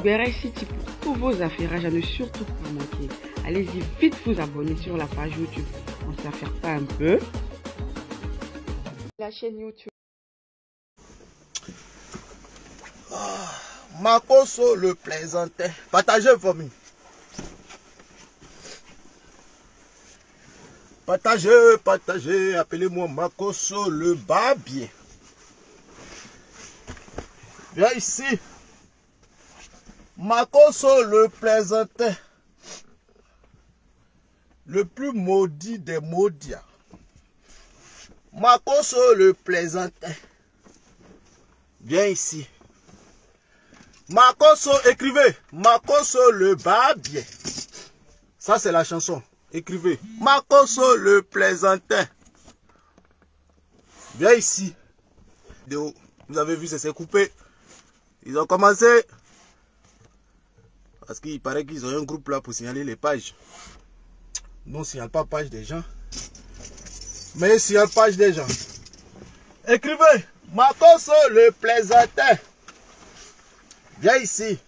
Guerre City pour tous vos affaires, à ne surtout pas manquer. Allez-y vite vous abonner sur la page YouTube. On s'affaire pas un peu. La chaîne YouTube. Makoso le plaisantin. Partagez, famille. Partagez, partagez. Appelez-moi Makoso le barbier. Viens ici. Makoso le plaisantin. Le plus maudit des maudits. Makoso le plaisantin. Viens ici. Makoso, écrivez. Makoso le barbier. Ça, c'est la chanson. Écrivez. Makoso le plaisantin. Viens ici. Vous avez vu, c'est coupé. Ils ont commencé. Parce qu'il paraît qu'ils ont un groupe là pour signaler les pages. Nous, on ne signale pas page des gens. Mais ils signalent page des gens. Écrivez. Makoso le plaisantin. Viens ici.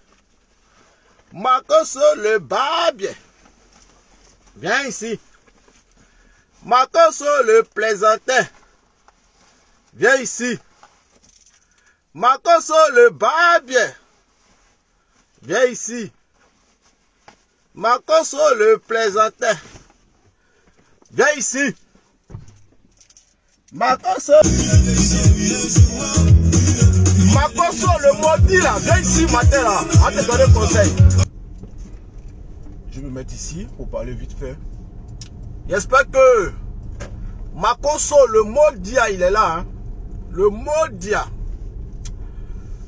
Makoso le barbier. Viens ici. Makoso le plaisantin. Viens ici. Makoso le barbier. Viens ici. Makoso le plaisantin. Viens ici. Makoso. Makoso le maudit là. Viens ici matin là. On te donne conseil. Je vais me mettre ici pour parler vite fait. J'espère que Makoso le maudit il est là. Hein? Le maudit.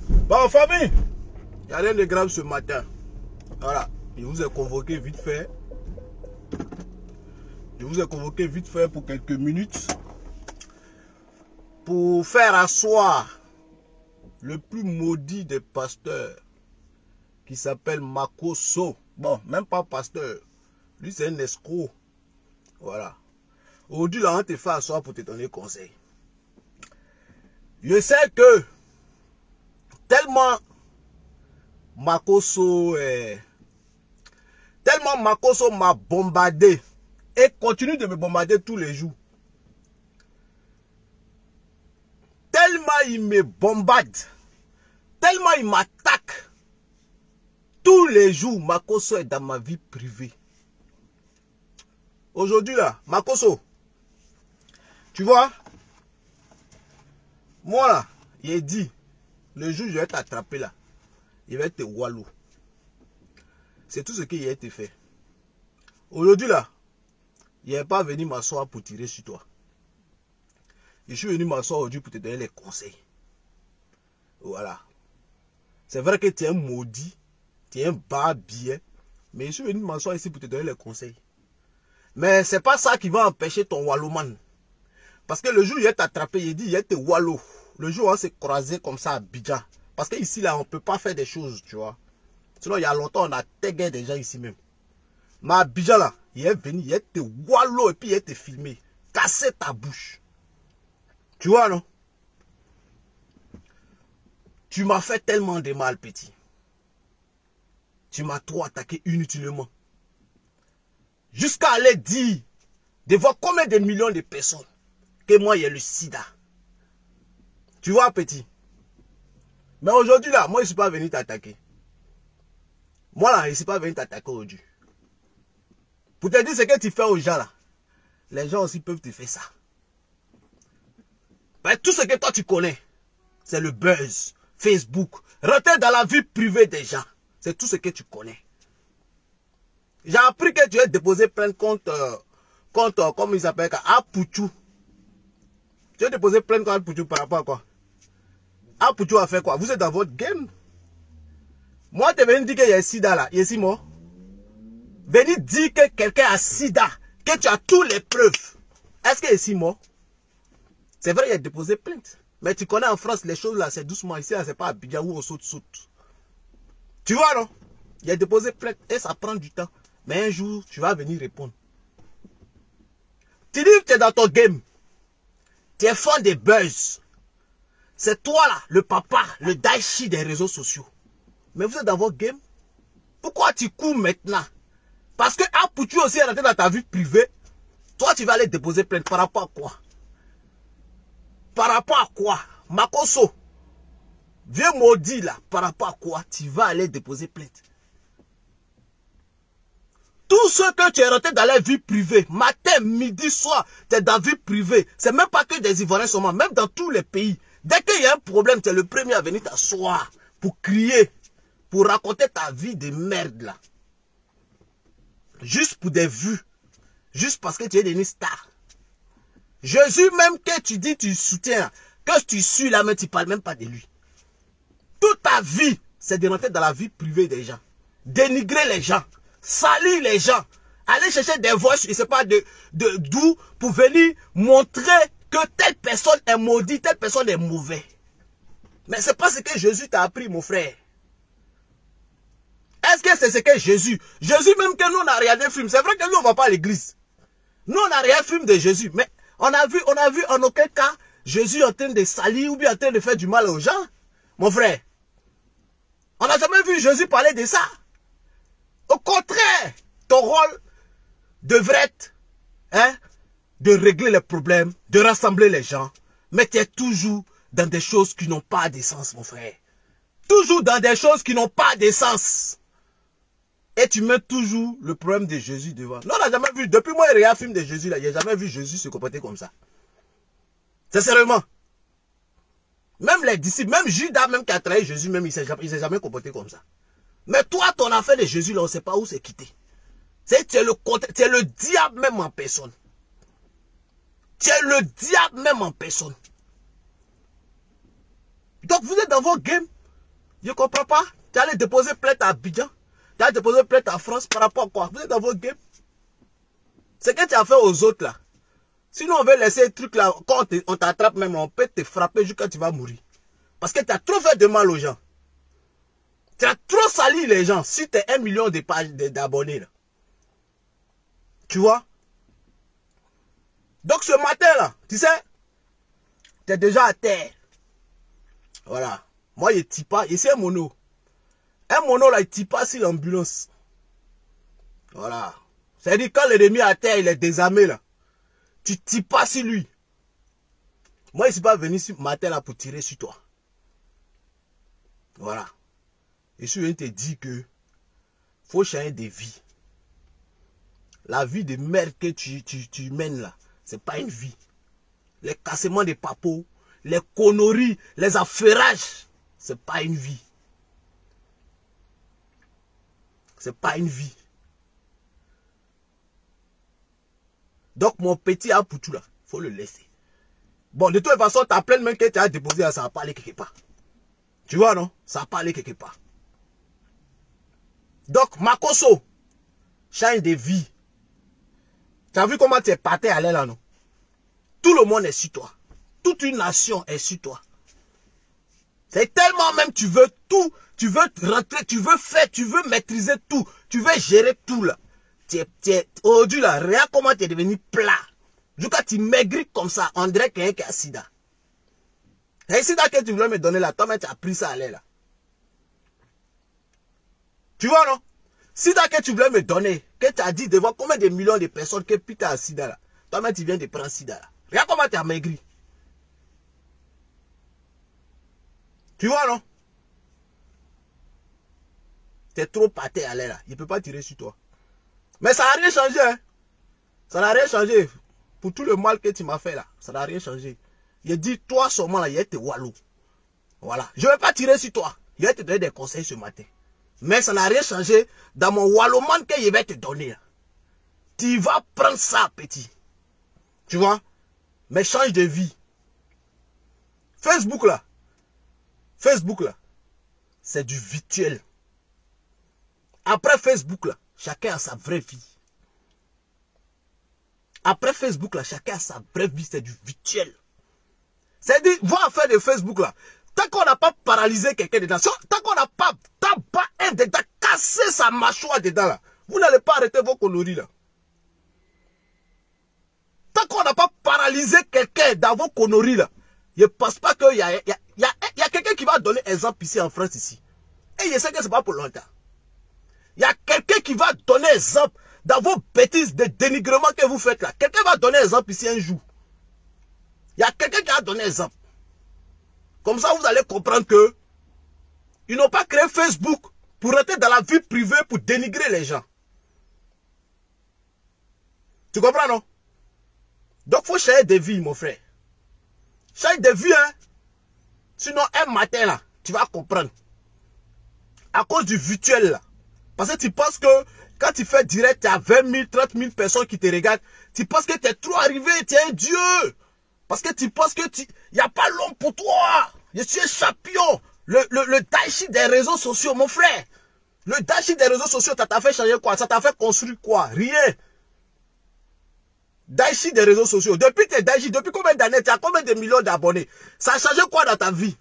Bon famille. Il n'y a rien de grave ce matin. Voilà. Je vous ai convoqué vite fait. Je vous ai convoqué vite fait pour quelques minutes. Pour faire asseoir le plus maudit des pasteurs. Qui s'appelle Makoso. Bon, même pas pasteur. Lui, c'est un escroc. Voilà. Aujourd'hui, là, on te fait asseoir pour te donner conseil. Je sais que tellement Makoso m'a bombardé et continue de me bombarder tous les jours. Tellement il me bombarde, tellement il m'attaque. Tous les jours, Makoso est dans ma vie privée. Aujourd'hui là, Makoso, tu vois, moi là, il dit, le jour où je vais t'attraper là, il va te walou. C'est tout ce qu'il a été fait. Aujourd'hui là, il n'est pas venu m'asseoir pour tirer sur toi. Je suis venu m'asseoir aujourd'hui pour te donner les conseils. Voilà. C'est vrai que tu es un maudit, tu es un barbier, mais je suis venu m'asseoir ici pour te donner les conseils. Mais c'est pas ça qui va empêcher ton wallouman. Parce que le jour où il est attrapé, il dit il est walou. Le jour où on s'est croisé comme ça à Abidjan. Parce qu'ici là, on ne peut pas faire des choses, tu vois. Sinon, il y a longtemps, on a tagué des gens ici même. Mais à Abidjan là, il est venu, il était walou et puis il était filmé. Casser ta bouche. Tu vois, non? Tu m'as fait tellement de mal, petit. Tu m'as trop attaqué inutilement. Jusqu'à aller dire, devant combien de millions de personnes, que moi, il y a le sida. Tu vois, petit. Mais aujourd'hui, là, moi, je ne suis pas venu t'attaquer. Moi, là, je ne suis pas venu t'attaquer aujourd'hui. Pour te dire ce que tu fais aux gens, là, les gens aussi peuvent te faire ça. Mais tout ce que toi, tu connais, c'est le buzz, Facebook, rentrer dans la vie privée des gens. C'est tout ce que tu connais. J'ai appris que tu as déposé plainte contre, comme il s'appelle, Apouchou. Tu as déposé plainte contre Apouchou par rapport à quoi? Apouchou a fait quoi? Vous êtes dans votre game? Moi, tu es venu dire qu'il y a sida là. Il est si mort. Venir dire que quelqu'un a sida, que tu as toutes les preuves. Est-ce qu'il est si mort? C'est vrai, il a déposé plainte. Mais tu connais en France, les choses là, c'est doucement. Ici, c'est pas à Abidjan où on saute. Tu vois, non? Il a déposé plainte et ça prend du temps. Mais un jour, tu vas venir répondre. Tu dis que tu es dans ton game. Tu es fan des buzz. C'est toi là, le papa, le daichi des réseaux sociaux. Mais vous êtes dans votre game. Pourquoi tu cours maintenant? Parce que Apoutu aussi est rentré dans ta vie privée. Toi, tu vas aller déposer plainte. Par rapport à quoi? Par rapport à quoi? Makoso, vieux maudit là. Par rapport à quoi tu vas aller déposer plainte? Tout ce que tu es rentré dans la vie privée, matin, midi, soir, tu es dans la vie privée. C'est même pas que des Ivoiriens seulement, même dans tous les pays. Dès qu'il y a un problème, tu es le premier à venir t'asseoir pour crier, pour raconter ta vie de merde là. Juste pour des vues. Juste parce que tu es devenu star. Jésus même que tu dis tu soutiens, que tu suis là, mais tu ne parles même pas de lui. Toute ta vie, c'est de rentrer dans la vie privée des gens. Dénigrer les gens. Salir les gens. Aller chercher des voix, je ne sais pas d'où, pour venir montrer que telle personne est maudite, telle personne est mauvaise. Mais ce n'est pas ce que Jésus t'a appris, mon frère. Est-ce que c'est ce que Jésus... Jésus, même que nous, on a regardé un film. C'est vrai que nous, on ne va pas à l'église. Nous, on a regardé un film de Jésus. Mais on a vu en aucun cas Jésus en train de salir ou bien en train de faire du mal aux gens. Mon frère. On n'a jamais vu Jésus parler de ça. Au contraire, ton rôle devrait être de régler les problèmes, de rassembler les gens. Mais tu es toujours dans des choses qui n'ont pas de sens, mon frère. Toujours dans des choses qui n'ont pas de sens. Et tu mets toujours le problème de Jésus devant. Non, on n'a jamais vu. Depuis moi, il y a un film de Jésus là. Il n'y a jamais vu Jésus se comporter comme ça. Sincèrement. Même les disciples, même Judas, même qui a trahi Jésus, même il ne s'est jamais comporté comme ça. Mais toi, ton affaire de Jésus là, on ne sait pas où c'est quitté. Tu es le diable même en personne. Tu es le diable même en personne. Donc vous êtes dans vos games. Je ne comprends pas. Tu allais déposer plainte à Abidjan. Tu as déposé plainte en France par rapport à quoi? Vous êtes dans votre game. C'est que tu as fait aux autres là. Sinon on veut laisser le truc là. Quand on t'attrape même, on peut te frapper jusqu'à tu vas mourir. Parce que tu as trop fait de mal aux gens. Tu as trop sali les gens. Si tu es 1 million de pages d'abonnés là. Tu vois? Donc ce matin là, tu sais, tu es déjà à terre. Voilà. Moi je ne tire pas. Ici un mono. Un mono là, il ne tire pas sur l'ambulance. Voilà. C'est-à-dire quand l'ennemi est à terre, il est désarmé là. Tu ne tires pas sur lui. Moi, je ne suis pas venu ce matin là pour tirer sur toi. Voilà. Et je viens te dire que faut changer de vie. La vie de merde que tu mènes là, ce n'est pas une vie. Les cassements de papos, les conneries, les affairages, ce n'est pas une vie. C'est pas une vie. Donc mon petit Apoutu là, il faut le laisser. Bon, de toute façon, ta plainte même que tu as déposé, ça va pas aller quelque part. Tu vois, non? Ça va pas aller quelque part. Donc, Makoso, change de vie. Tu as vu comment tu es parti à l'air là, non? Tout le monde est sur toi. Toute une nation est sur toi. C'est tellement même tu veux tout, tu veux rentrer, tu veux faire, tu veux maîtriser tout, tu veux gérer tout là. Aujourd'hui là, regarde comment tu es devenu plat. Jusqu'à tu maigris comme ça, on dirait qu'il y a un sida. Et sida que tu voulais me donner là, toi-même tu as pris ça à l'air là. Tu vois non? Sida que tu voulais me donner, que tu as dit devant combien de millions de personnes que putain à sida là. Toi-même tu viens de prendre sida là. Regarde comment tu as maigri. Tu vois, non? Tu es trop pâté à l'air là. Il ne peut pas tirer sur toi. Mais ça n'a rien changé. Hein? Ça n'a rien changé. Pour tout le mal que tu m'as fait là. Ça n'a rien changé. Il dit, toi seulement là, il est walou. Voilà. Je ne vais pas tirer sur toi. Je vais te donner des conseils ce matin. Mais ça n'a rien changé dans mon walloman que je vais te donner. Tu vas prendre ça, petit. Tu vois? Mais change de vie. Facebook là. Facebook là, c'est du virtuel. Après Facebook là, chacun a sa vraie vie. Après Facebook là, chacun a sa vraie vie, c'est du virtuel. C'est-à-dire, voir faire de Facebook là, tant qu'on n'a pas paralysé quelqu'un dedans, tant qu'on n'a pas un dedans, cassé sa mâchoire dedans là, vous n'allez pas arrêter vos conneries là. Tant qu'on n'a pas paralysé quelqu'un dans vos conneries là, je ne pense pas qu'il y a quelqu'un qui va donner exemple ici en France ici. Et je sais que ce n'est pas pour longtemps. Il y a quelqu'un qui va donner exemple dans vos bêtises de dénigrement que vous faites là. Quelqu'un va donner exemple ici un jour. Il y a quelqu'un qui va donner exemple. Comme ça, vous allez comprendre que ils n'ont pas créé Facebook pour rentrer dans la vie privée pour dénigrer les gens. Tu comprends, non? Donc, il faut changer de vie, mon frère. Changer de vie, hein. Sinon, un matin, là, tu vas comprendre. À cause du virtuel, là. Parce que tu penses que quand tu fais direct, tu as 20 000, 30 000 personnes qui te regardent. Tu penses que tu es trop arrivé, tu es un dieu. Parce que tu penses que il n'y a pas l'homme pour toi. Je suis un champion. Le Daichi des réseaux sociaux, mon frère. Le Daichi des réseaux sociaux, ça t'a fait changer quoi? Ça t'a fait construire quoi? Rien. Daichi des réseaux sociaux. Depuis tes Daichi, depuis combien d'années, tu as combien de millions d'abonnés? Ça a changé quoi dans ta vie?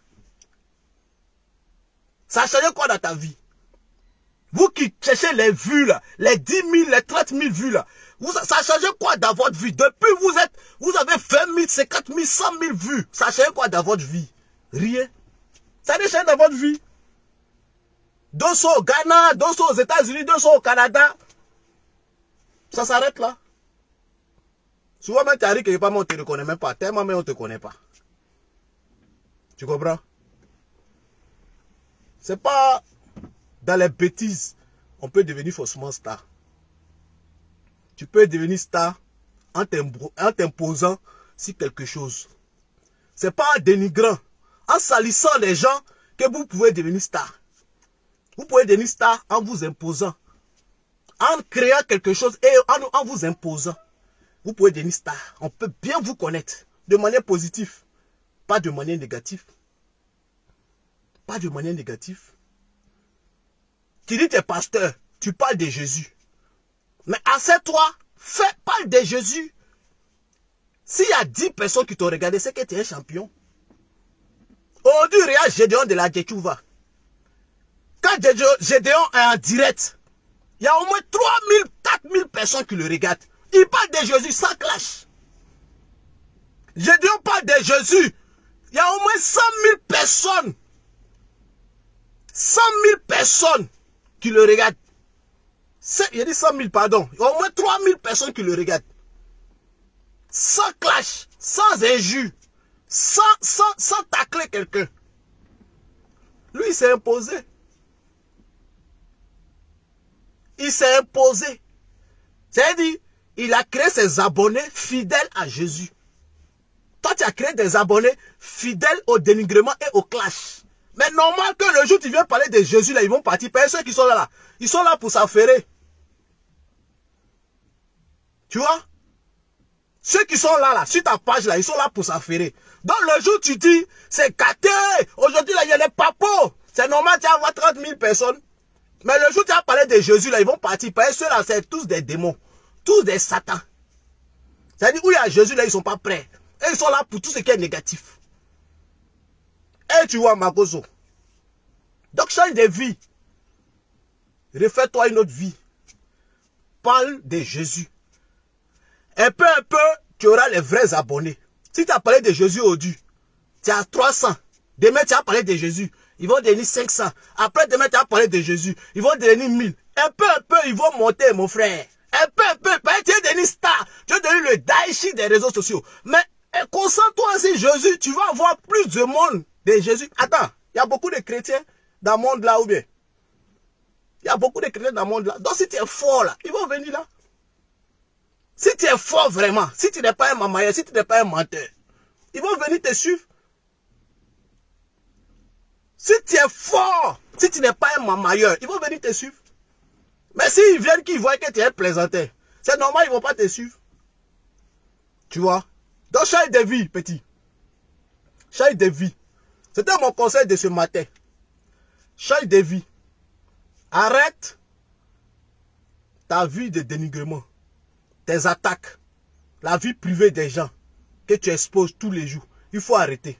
Ça a changé quoi dans ta vie? Vous qui cherchez les vues là, les 10 000, les 30 000 vues là, ça a changé quoi dans votre vie? Depuis vous avez 20 000, 50 000, 100 000 vues. Ça a changé quoi dans votre vie? Rien. Ça a changé dans votre vie. Deux sont au Ghana, deux sont aux États-Unis, deux sont au Canada. Ça s'arrête là. Souvent même tu arrives quelque part, mais on ne te reconnaît même pas. Tellement mais on ne te connaît pas. Tu comprends? C'est pas dans les bêtises on peut devenir faussement star. Tu peux devenir star en t'imposant sur quelque chose. C'est pas en dénigrant, en salissant les gens que vous pouvez devenir star. Vous pouvez devenir star en vous imposant. En créant quelque chose et en vous imposant. Vous pouvez devenir star. On peut bien vous connaître de manière positive. Pas de manière négative. Pas de manière négative. Tu dis que tu es pasteur. Tu parles de Jésus. Mais assieds-toi. Parle de Jésus. S'il y a 10 personnes qui t'ont regardé, c'est que tu es un champion. Aujourd'hui, regarde Gédéon de la Djetchouva. Quand Gédéon est en direct, il y a au moins 3 000, 4 000 personnes qui le regardent. Il parle de Jésus sans clash. Gédéon parle de Jésus. Il y a au moins 100 000 personnes. 100 000 personnes qui le regardent. Il a dit 100 000, pardon. Il y a au moins 3 000 personnes qui le regardent. Sans clash, sans injure, sans tacler quelqu'un. Lui, il s'est imposé. Il s'est imposé. C'est-à-dire, il a créé ses abonnés fidèles à Jésus. Toi, tu as créé des abonnés fidèles au dénigrement et au clash. Mais normal que le jour où tu viens parler de Jésus, là, ils vont partir. Parce que ceux qui sont là, ils sont là pour s'affairer. Tu vois? Ceux qui sont là, sur ta page, là, ils sont là pour s'affairer. Donc, le jour où tu dis, c'est gâté. Aujourd'hui, là, il y a les papos. C'est normal, tu vas avoir 30 000 personnes. Mais le jour où tu vas parler de Jésus, là, ils vont partir. Parce que ceux-là, c'est tous des démons. Tous des satans. C'est-à-dire, où il y a Jésus, là, ils ne sont pas prêts. Et ils sont là pour tout ce qui est négatif. Et tu vois, Magozo. Donc, change de vie. Refais-toi une autre vie. Parle de Jésus. Un peu, tu auras les vrais abonnés. Si tu as parlé de Jésus aujourd'hui, tu as 300. Demain, tu as parlé de Jésus. Ils vont devenir 500. Après, demain, tu as parlé de Jésus. Ils vont devenir 1000. Un peu, ils vont monter, mon frère. Un peu. Tu es devenu star. Tu es devenu le Daichi des réseaux sociaux. Mais concentre-toi sur Jésus. Tu vas avoir plus de monde de Jésus. Attends, il y a beaucoup de chrétiens dans le monde là ou bien? Il y a beaucoup de chrétiens dans le monde là. Donc, si tu es fort là, ils vont venir là. Si tu es fort vraiment, si tu n'es pas un mamailleur, si tu n'es pas un menteur, ils vont venir te suivre. Si tu es fort, si tu n'es pas un mamailleur, ils vont venir te suivre. Mais s'ils viennent qu'ils voient que tu es un plaisanteur, c'est normal, ils ne vont pas te suivre. Tu vois? Donc, change de vie, petit. Change de vie. C'était mon conseil de ce matin. Change de vie. Arrête ta vie de dénigrement. Tes attaques, la vie privée des gens que tu exposes tous les jours. Il faut arrêter.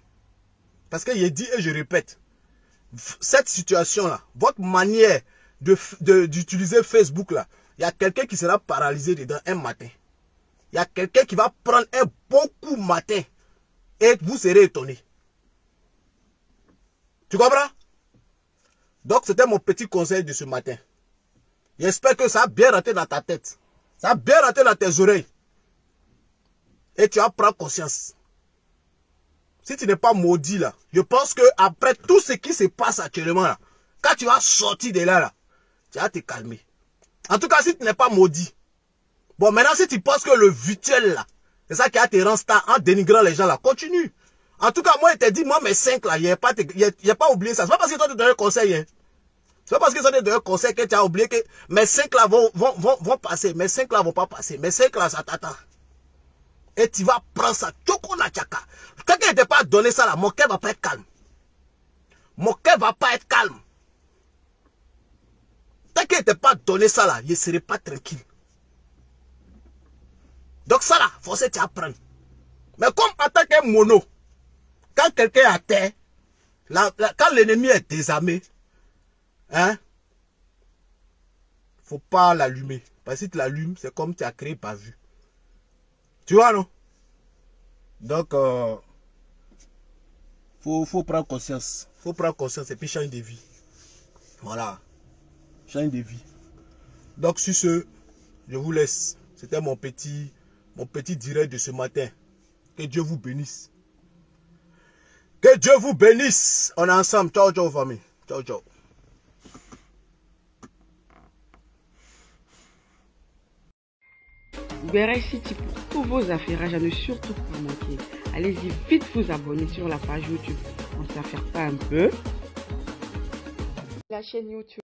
Parce que je dis et je répète, cette situation-là, votre manière d'utiliser Facebook, là, il y a quelqu'un qui sera paralysé dedans un matin. Il y a quelqu'un qui va prendre un bon coup matin et vous serez étonné. Tu comprends? Donc, c'était mon petit conseil de ce matin. J'espère que ça a bien rentré dans ta tête. Ça a bien rentré dans tes oreilles. Et tu vas prendre conscience. Si tu n'es pas maudit là, je pense que après tout ce qui se passe actuellement là, quand tu vas sortir de là, tu vas te calmer. En tout cas, si tu n'es pas maudit. Bon, maintenant, si tu penses que le virtuel là, c'est ça qui a te rendre star en dénigrant les gens là, continue. En tout cas, moi, je t'ai dit, moi, mes 5 là, il n'y a pas oublié ça. C'est pas parce que toi, tu te donnes un conseil, hein. C'est pas parce qu'ils ont donné un conseil que tu as oublié que mes 5 là vont passer. Mes 5 là vont pas passer. Mes 5 là, ça t'attend. Et tu vas prendre ça. Tchoko na tchaka. Quelqu'un ne t'a pas donné ça là, mon cœur va pas être calme. Mon cœur va pas être calme. Tant qu'il ne t'a pas donné ça là, je ne serai pas tranquille. Donc ça là, forcément tu apprends. Mais comme en tant que mono, quand quelqu'un est à terre, quand l'ennemi est désarmé, hein, faut pas l'allumer. Parce que si tu l'allumes, c'est comme tu as créé pas vu. Tu vois, non? Donc, faut prendre conscience. Faut prendre conscience et puis changer de vie. Voilà. Changer de vie. Donc, sur ce, je vous laisse. C'était mon petit direct de ce matin. Que Dieu vous bénisse. Que Dieu vous bénisse. On est ensemble. Ciao, ciao, famille. Ciao, ciao. Uber City pour tous vos affaires, à ne surtout pas manquer. Allez-y vite vous abonner sur la page YouTube. On s'affaire pas un peu. La chaîne YouTube.